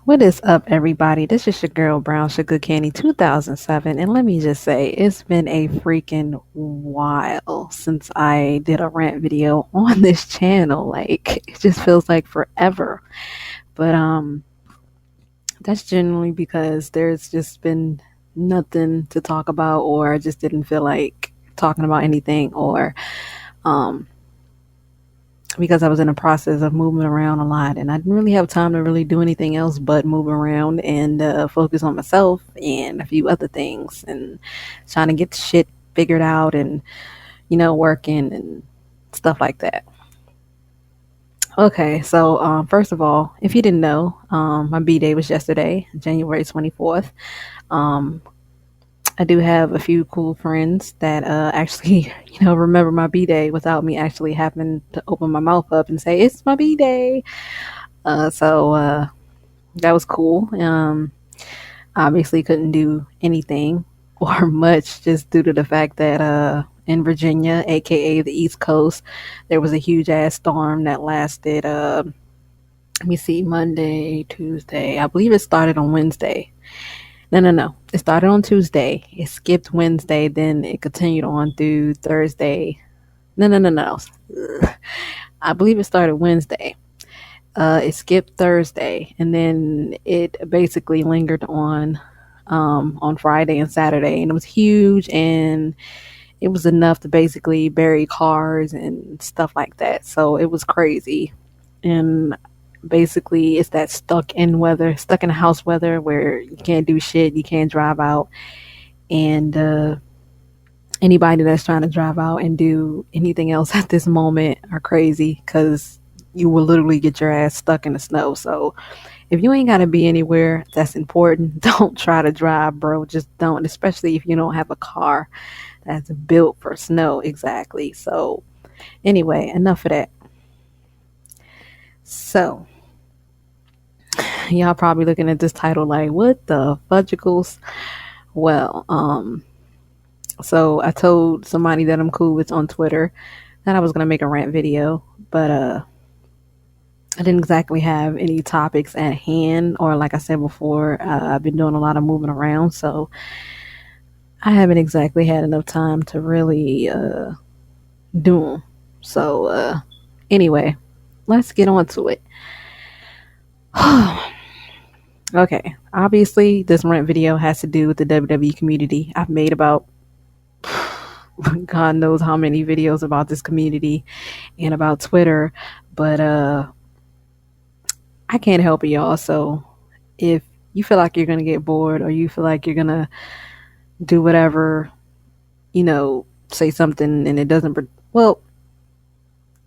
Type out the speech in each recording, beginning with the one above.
What is up, everybody? This is your girl, Brown Sugar Candy 2007. And let me just say, it's been a freaking while since I did a rant video on this channel. Like, it just feels like forever. But, that's generally because there's just been nothing to talk about, or I just didn't feel like talking about anything, or, um, because I was in the process of moving around a lot and I didn't really have time to really do anything else but move around and focus on myself and a few other things and trying to get the shit figured out and, working and stuff like that. Okay, so first of all, if you didn't know, my B day was yesterday, January 24th. Um, I do have a few cool friends that actually, remember my B day without me actually having to open my mouth up and say it's my B day. So that was cool. Obviously, couldn't do anything or much just due to the fact that in Virginia, aka the East Coast, there was a huge ass storm that lasted. Let me see, Monday, Tuesday. I believe it started on Wednesday. No, no, no. It started on Tuesday. It skipped Wednesday. Then it continued on through Thursday. No, no, no, no. I believe it started Wednesday. It skipped Thursday, and then it basically lingered on Friday and Saturday, and it was huge, and it was enough to basically bury cars and stuff like that. So it was crazy, and basically it's that stuck in the house weather where you can't do shit, you can't drive out, and anybody that's trying to drive out and do anything else at this moment are crazy because you will literally get your ass stuck in the snow. So if you ain't got to be anywhere that's important, don't try to drive, bro. Just don't, especially if you don't have a car that's built for snow. Exactly. So anyway, enough of that. So y'all probably looking at this title like, what the fudgicles? Well, so I told somebody that I'm cool with on Twitter that I was gonna make a rant video, but I didn't exactly have any topics at hand, or like I said before, I've been doing a lot of moving around, so I haven't exactly had enough time to really do them. So anyway, let's get on to it. Okay, obviously this rant video has to do with the WWE community. I've made about God knows how many videos about this community and about Twitter, but I can't help it, y'all. So if you feel like you're gonna get bored, or you feel like you're gonna do whatever, say something and it doesn't, well,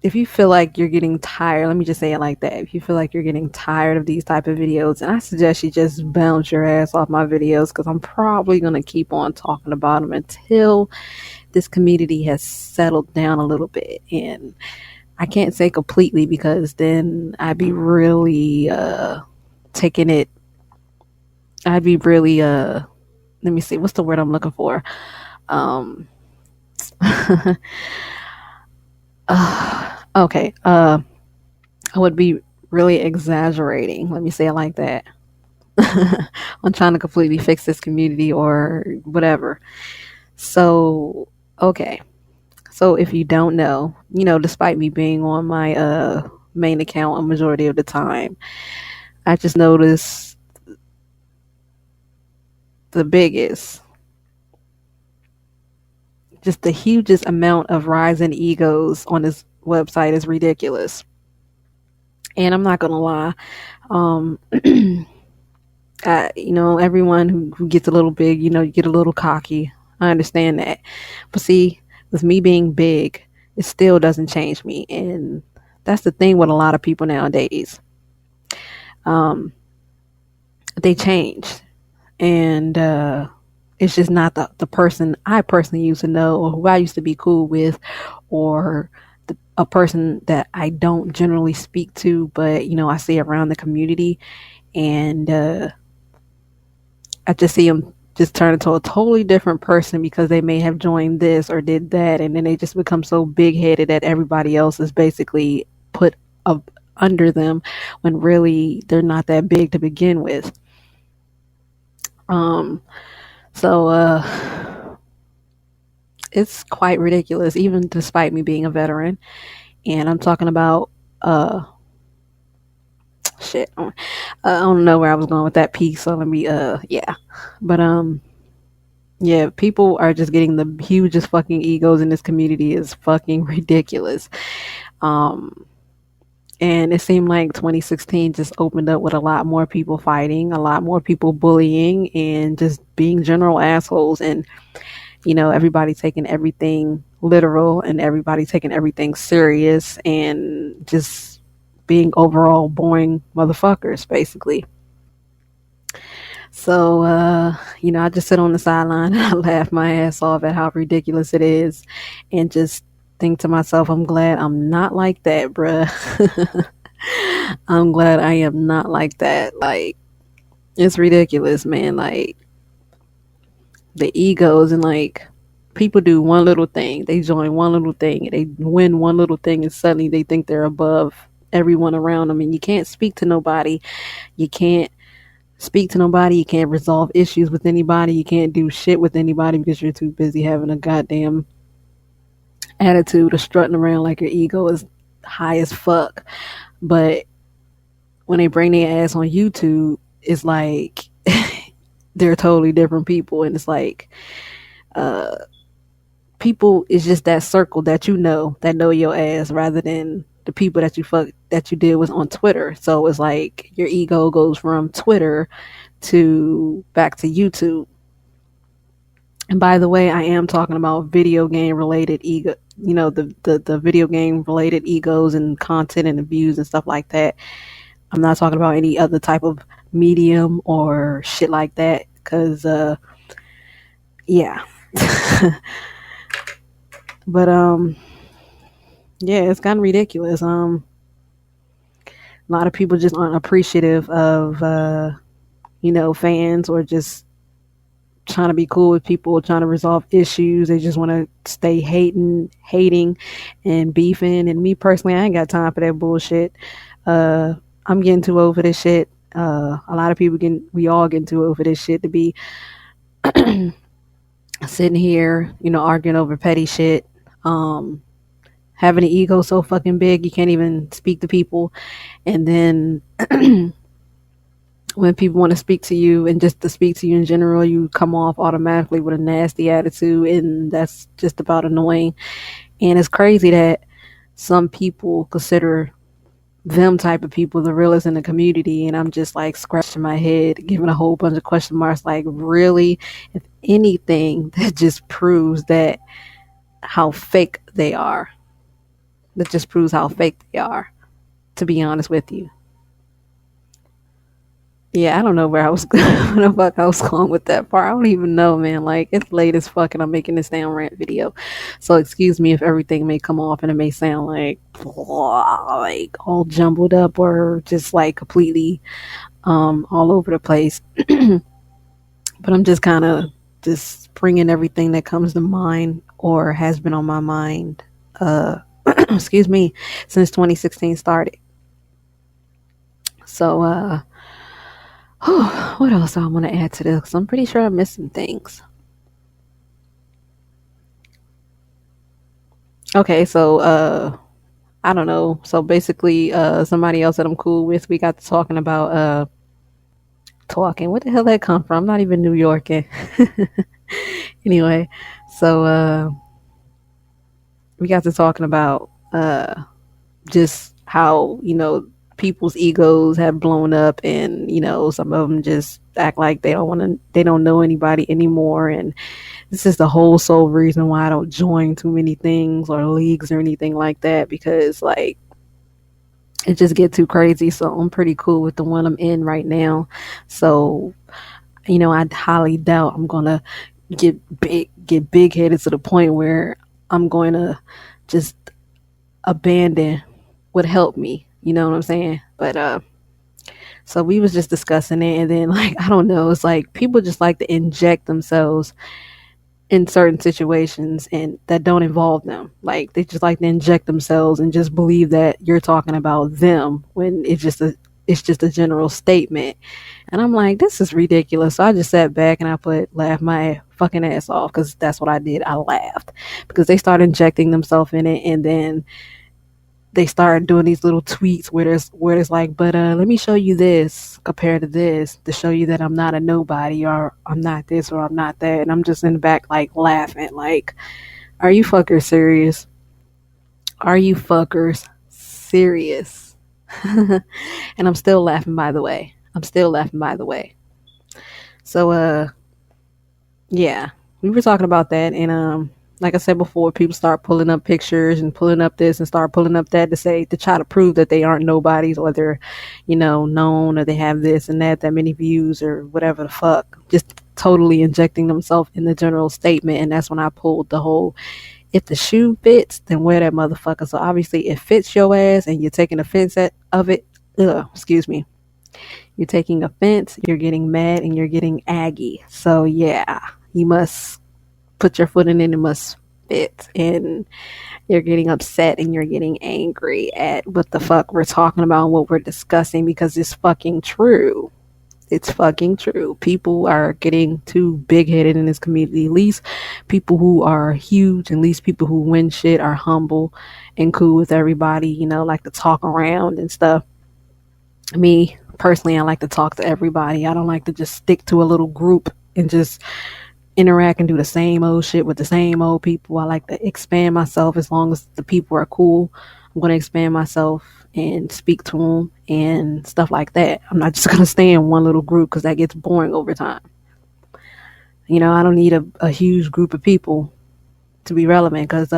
if you feel like you're getting tired, let me just say it like that. If you feel like you're getting tired of these type of videos, and I suggest you just bounce your ass off my videos, because I'm probably gonna keep on talking about them until this community has settled down a little bit. And I can't say completely, because then taking it I'd be really let me see, what's the word I'm looking for? Okay. I would be really exaggerating. Let me say it like that. I'm trying to completely fix this community or whatever. So, okay. So if you don't know, despite me being on my main account a majority of the time, I just noticed the biggest, just the hugest amount of rising egos on this website is ridiculous. And I'm not gonna lie, um, everyone who gets a little big, you get a little cocky. I understand that, but see, with me being big, it still doesn't change me, and that's the thing with a lot of people nowadays. Um, they change, and it's just not the person I personally used to know, or who I used to be cool with, or a person that I don't generally speak to, but I see around the community, and I just see them just turn into a totally different person because they may have joined this or did that, and then they just become so big headed that everybody else is basically put a under them when really they're not that big to begin with. Um, so it's quite ridiculous, even despite me being a veteran. And I'm talking about uh, shit. I don't know where I was going with that piece, so let me yeah. But yeah, people are just getting the hugest fucking egos in this community is fucking ridiculous. Um, and it seemed like 2016 just opened up with a lot more people fighting, a lot more people bullying, and just being general assholes. And everybody taking everything literal and everybody taking everything serious and just being overall boring motherfuckers, basically. So, I just sit on the sideline and I laugh my ass off at how ridiculous it is and just think to myself, I'm glad I'm not like that, bruh. I'm glad I am not like that. Like, it's ridiculous, man. Like, the egos and like, people do one little thing, they join one little thing, and they win one little thing, and suddenly they think they're above everyone around them. And you can't speak to nobody. You can't speak to nobody. You can't resolve issues with anybody. You can't do shit with anybody because you're too busy having a goddamn attitude or strutting around like your ego is high as fuck. But when they bring their ass on YouTube, it's like they're totally different people. And it's like, uh, people is just that circle that that know your ass rather than the people that you did was on Twitter. So it's like your ego goes from Twitter to back to YouTube. And by the way, I am talking about video game related ego, the video game related egos and content and views and stuff like that. I'm not talking about any other type of medium or shit like that. Cause, yeah. But, yeah, it's gotten ridiculous. A lot of people just aren't appreciative of, fans or just trying to be cool with people, trying to resolve issues. They just want to stay hating and beefing. And me personally, I ain't got time for that bullshit. I'm getting too old for this shit. A lot of people we all getting too old for this shit to be sitting here, arguing over petty shit. Having an ego so fucking big you can't even speak to people. And then when people want to speak to you and just to speak to you in general, you come off automatically with a nasty attitude, and that's just about annoying. And it's crazy that some people consider them type of people the realest in the community, and I'm just like scratching my head, giving a whole bunch of question marks, like, really? If anything, that just proves that how fake they are. That just proves how fake they are, to be honest with you. Yeah, I don't know where I was where the fuck I was going with that part. I don't even know, man. Like, it's late as fuck and I'm making this damn rant video. So excuse me if everything may come off and it may sound like all jumbled up or just like completely all over the place. But I'm just kind of just bringing everything that comes to mind or has been on my mind excuse me, since 2016 started. So what else I want to add to this? 'Cause I'm pretty sure I'm missing things. Okay, so I don't know. So basically, somebody else that I'm cool with, we got to talking about talking. Where the hell that come from? I'm not even New Yorker. Anyway, so we got to talking about just how people's egos have blown up, and some of them just act like they don't know anybody anymore. And this is the whole sole reason why I don't join too many things or leagues or anything like that, because like it just get too crazy. So I'm pretty cool with the one I'm in right now. So I highly doubt I'm gonna get big headed to the point where I'm going to just abandon what helped me. You know what I'm saying? But so we was just discussing it, and then like I don't know, it's like people just like to inject themselves in certain situations and that don't involve them. Like they just like to inject themselves and just believe that you're talking about them when it's just a general statement. And I'm like, this is ridiculous. So I just sat back and I laugh my fucking ass off because that's what I did. I laughed because they started injecting themselves in it, and then they started doing these little tweets where there's like, but let me show you this compared to this to show you that I'm not a nobody or I'm not this or I'm not that. And I'm just in the back like laughing, like, are you fuckers serious? Are you fuckers serious? And I'm still laughing by the way. I'm still laughing by the way. So yeah, we were talking about that, and like I said before, people start pulling up pictures and pulling up this and start pulling up that to try to prove that they aren't nobodies or they're, known or they have this and that many views or whatever the fuck. Just totally injecting themselves in the general statement, and that's when I pulled the whole if the shoe fits, then wear that motherfucker. So obviously it fits your ass and you're taking offense of it. Excuse me. You're taking offense, you're getting mad, and you're getting aggy. So yeah, you must put your foot in it, it must fit. And you're getting upset and you're getting angry at what the fuck we're talking about and what we're discussing because it's fucking true. It's fucking true. People are getting too big headed in this community. At least people who are huge, at least people who win shit are humble and cool with everybody, like to talk around and stuff. Me, personally, I like to talk to everybody. I don't like to just stick to a little group and just interact and do the same old shit with the same old people. I like to expand myself as long as the people are cool. I'm going to expand myself and speak to them and stuff like that. I'm not just going to stay in one little group because that gets boring over time. I don't need a huge group of people to be relevant because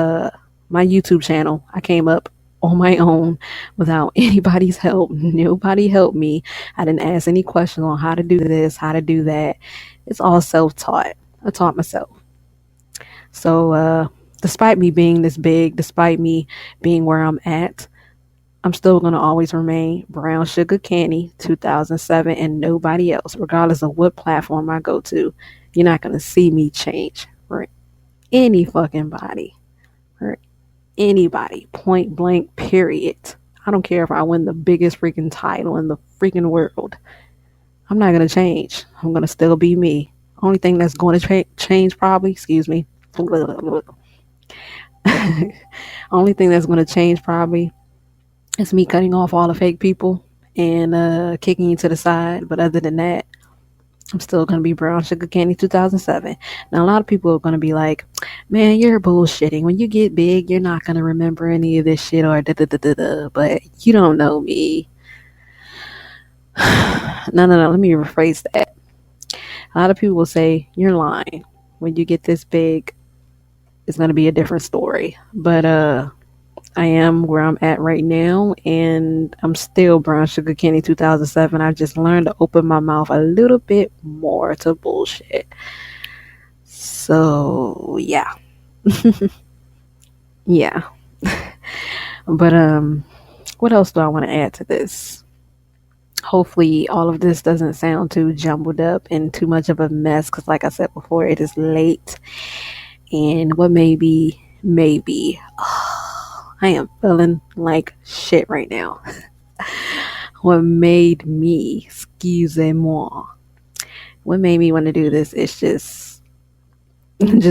my YouTube channel, I came up on my own without anybody's help. Nobody helped me. I didn't ask any questions on how to do this, how to do that. It's all self-taught. I taught myself. So despite me being this big, despite me being where I'm at, I'm still going to always remain Brown Sugar Candy 2007 and nobody else, regardless of what platform I go to. You're not going to see me change for any fucking body. For anybody. Point blank, period. I don't care if I win the biggest freaking title in the freaking world. I'm not going to change. I'm going to still be me. Only thing that's going to change probably, excuse me. Only thing that's going to change probably is me cutting off all the fake people and kicking you to the side. But other than that, I'm still going to be Brown Sugar Candy 2007. Now, a lot of people are going to be like, man, you're bullshitting. When you get big, you're not going to remember any of this shit or da-da-da-da-da. But you don't know me. No. Let me rephrase that. A lot of people will say, you're lying. When you get this big, it's going to be a different story. But I am where I'm at right now, and I'm still Brown Sugar Candy 2007. I just learned to open my mouth a little bit more to bullshit. So, yeah. Yeah. But, what else do I want to add to this? Hopefully all of this doesn't sound too jumbled up and too much of a mess, because like I said before, it is late. And what maybe, I am feeling like shit right now. What made me, excusez-moi, what made me want to do this is just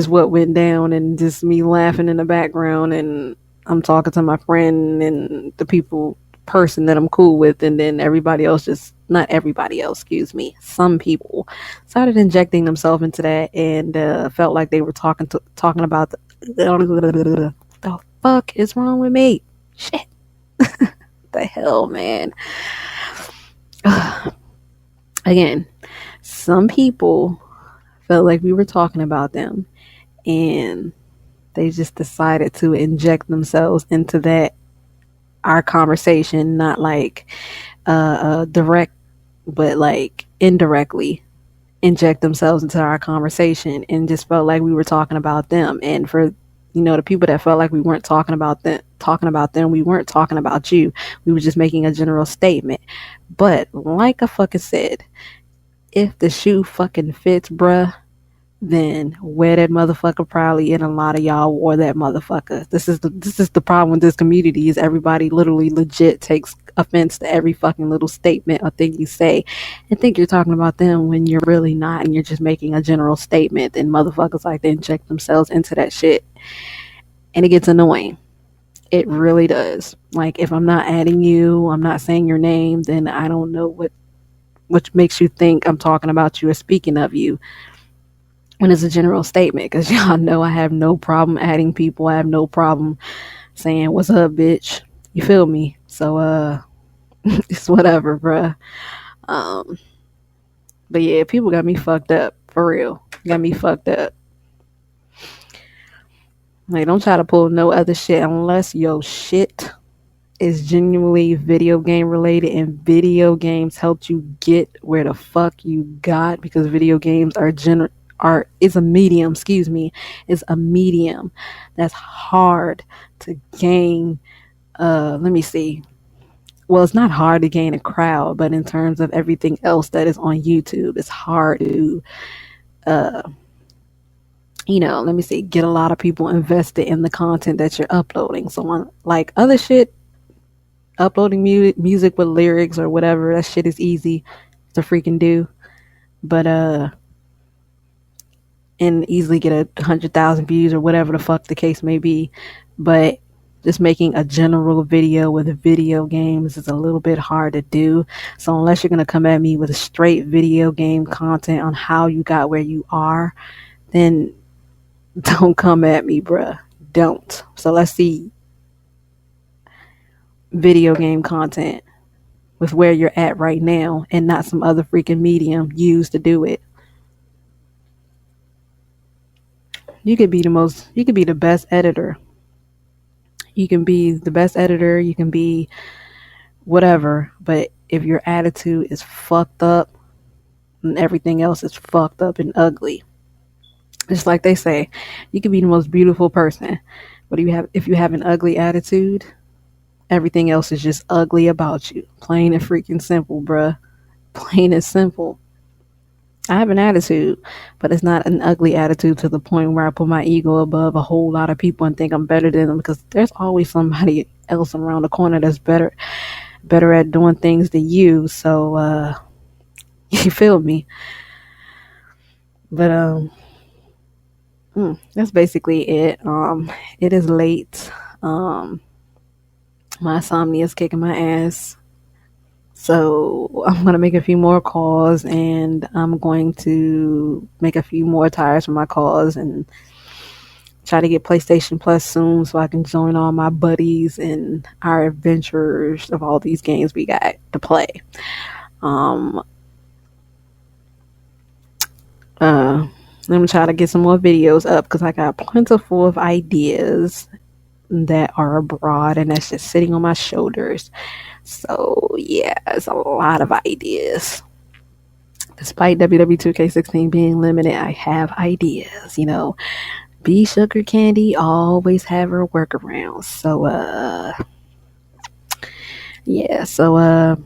what went down and just me laughing in the background, and I'm talking to my friend and the person that I'm cool with, and then everybody else not everybody else, excuse me, some people started injecting themselves into that and felt like they were talking about the fuck is wrong with me? Shit. The hell, man. Again, some people felt like we were talking about them and they just decided to inject themselves into our conversation, not like direct, but like indirectly inject themselves into our conversation and just felt like we were talking about them. And for the people that felt like we weren't talking about them, we weren't talking about you. We were just making a general statement. But like I fucking said, if the shoe fucking fits, bruh, then wear that motherfucker proudly, and a lot of y'all wore that motherfucker. This is the problem with this community is everybody literally legit takes offense to every fucking little statement or thing you say and think you're talking about them when you're really not, and you're just making a general statement. Then motherfuckers like to inject themselves into that shit, and it gets annoying. It really does. Like, if I'm not adding you, I'm not saying your name, then I don't know what makes you think I'm talking about you or speaking of you when it's a general statement. Because y'all know I have no problem adding people. I have no problem saying, what's up, bitch? You feel me? So, it's whatever, bruh. Um, but yeah, people got me fucked up. For real. Got me fucked up. Like, don't try to pull no other shit unless your shit is genuinely video game related and video games helped you get where the fuck you got, because video games are is a medium, excuse me, is a medium that's hard to gain. Let me see. Well, it's not hard to gain a crowd, but in terms of everything else that is on YouTube, it's hard to let me see, get a lot of people invested in the content that you're uploading. So on like other shit, uploading music with lyrics or whatever, that shit is easy to freaking do. But and easily get 100,000 views or whatever the fuck the case may be. But just making a general video with video games is a little bit hard to do. So unless you're gonna come at me with a straight video game content on how you got where you are, then don't come at me, bruh. Don't. So let's see video game content with where you're at right now and not some other freaking medium used to do it. You could be the best editor. You can be the best editor, you can be whatever, but if your attitude is fucked up and everything else is fucked up and ugly, just like they say, you can be the most beautiful person, but if you have an ugly attitude, everything else is just ugly about you. Plain and freaking simple, bruh. Plain and simple. I have an attitude, but it's not an ugly attitude to the point where I put my ego above a whole lot of people and think I'm better than them, because there's always somebody else around the corner that's better at doing things than you. So you feel me? But that's basically it. It is late. My insomnia is kicking my ass. So I'm going to make a few more calls, and I'm going to make a few more tires for my calls and try to get PlayStation Plus soon so I can join all my buddies and our adventures of all these games we got to play. Let me try to get some more videos up because I got plentiful of ideas that are abroad and that's just sitting on my shoulders. So yeah, it's a lot of ideas. Despite WW2K16 being limited, I have ideas, Be sugar candy, always have her workarounds. So yeah, so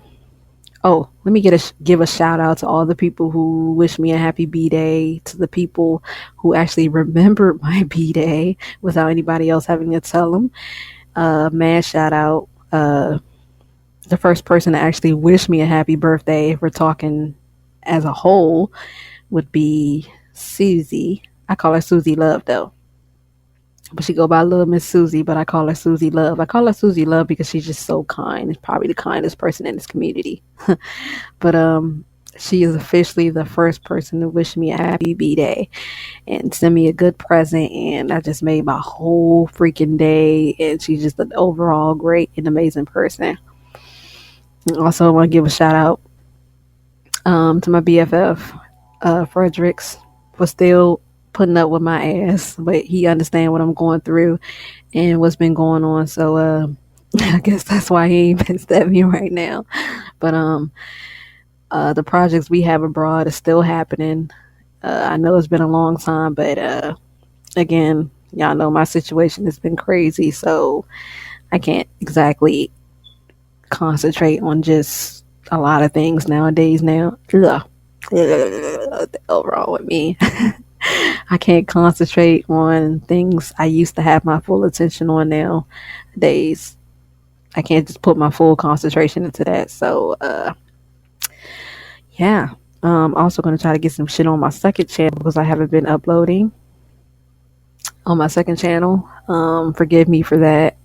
oh, let me give a shout out to all the people who wish me a happy B-Day, to the people who actually remembered my B-Day without anybody else having to tell them. Mad shout out. The first person to actually wish me a happy birthday, if we're talking as a whole, would be Susie. I call her Susie Love though, but she go by Little Miss Susie, but I call her Susie Love. I call her Susie Love because she's just so kind. It's probably the kindest person in this community. But she is officially the first person to wish me a happy B-Day and send me a good present, and I just made my whole freaking day, and she's just an overall great and amazing person. Also, I want to give a shout out to my BFF, Fredericks, for still putting up with my ass, but he understand what I'm going through and what's been going on. So I guess that's why he ain't pissed at me right now. But the projects we have abroad is still happening. I know it's been a long time, but again, y'all know my situation has been crazy, so I can't exactly concentrate on just a lot of things nowadays. What the hell wrong with me? I can't concentrate on things I used to have my full attention on nowadays. I can't just put my full concentration into that. So, yeah. Also going to try to get some shit on my second channel because I haven't been uploading on my second channel. Forgive me for that.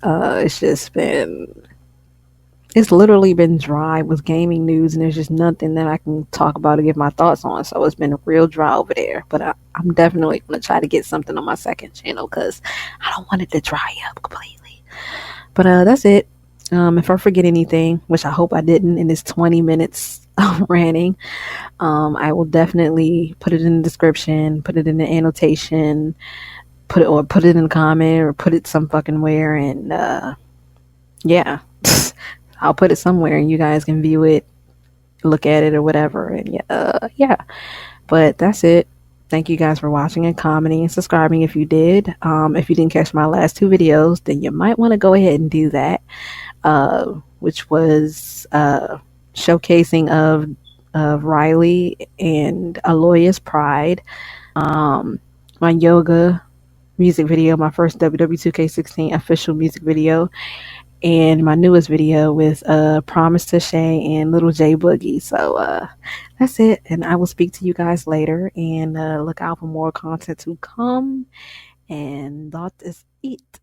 It's literally been dry with gaming news, and there's just nothing that I can talk about or give my thoughts on. So it's been real dry over there. But I'm definitely going to try to get something on my second channel because I don't want it to dry up completely. But that's it. If I forget anything, which I hope I didn't in this 20 minutes of ranting, I will definitely put it in the description, put it in the annotation, put it in the comment or put it some fucking where, and yeah. I'll put it somewhere and you guys can view it, look at it or whatever. And yeah. But that's it. Thank you guys for watching and commenting and subscribing if you did. If you didn't catch my last two videos, then you might want to go ahead and do that. Which was showcasing of Riley and Aloya's Pride. My yoga music video, my first WW2K16 official music video, and my newest video with Promise to Shay and Little J Boogie. So that's it, and I will speak to you guys later, and look out for more content to come, and that is it.